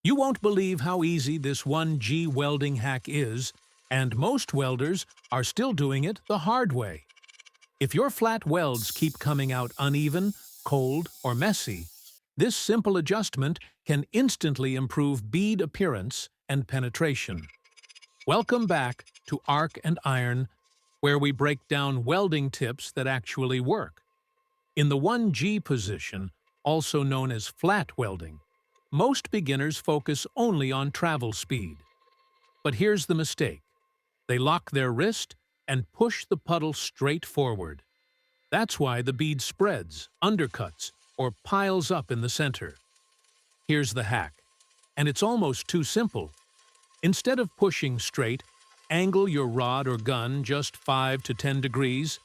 You won't believe how easy this 1G welding hack is, and most welders are still doing it the hard way. If your flat welds keep coming out uneven, cold, or messy, this simple adjustment can instantly improve bead appearance and penetration. Welcome back to Arc and Iron, where we break down welding tips that actually work. In the 1G position, also known as flat welding, most beginners focus only on travel speed. But here's the mistake. They lock their wrist and push the puddle straight forward. That's why the bead spreads, undercuts, or piles up in the center. Here's the hack, and it's almost too simple. Instead of pushing straight, angle your rod or gun just 5 to 10 degrees.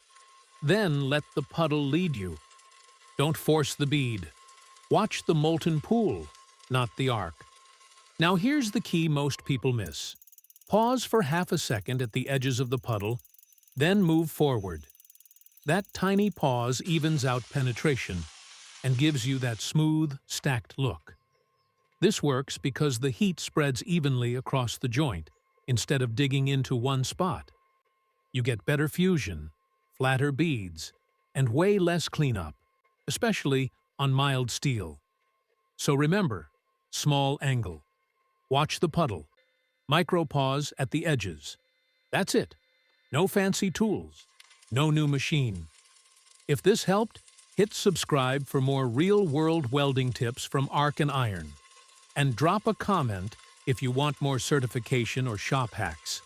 Then let the puddle lead you. Don't force the bead. Watch the molten pool, not the arc. Now here's the key most people miss. Pause for half a second at the edges of the puddle, then move forward. That tiny pause evens out penetration and gives you that smooth, stacked look. This works because the heat spreads evenly across the joint instead of digging into one spot. You get better fusion, flatter beads, and way less cleanup, especially on mild steel. So remember, small angle. Watch the puddle. Micro pause at the edges. That's it. No fancy tools. No new machine. If this helped, hit subscribe for more real-world welding tips from Arc and Iron. And drop a comment if you want more certification or shop hacks.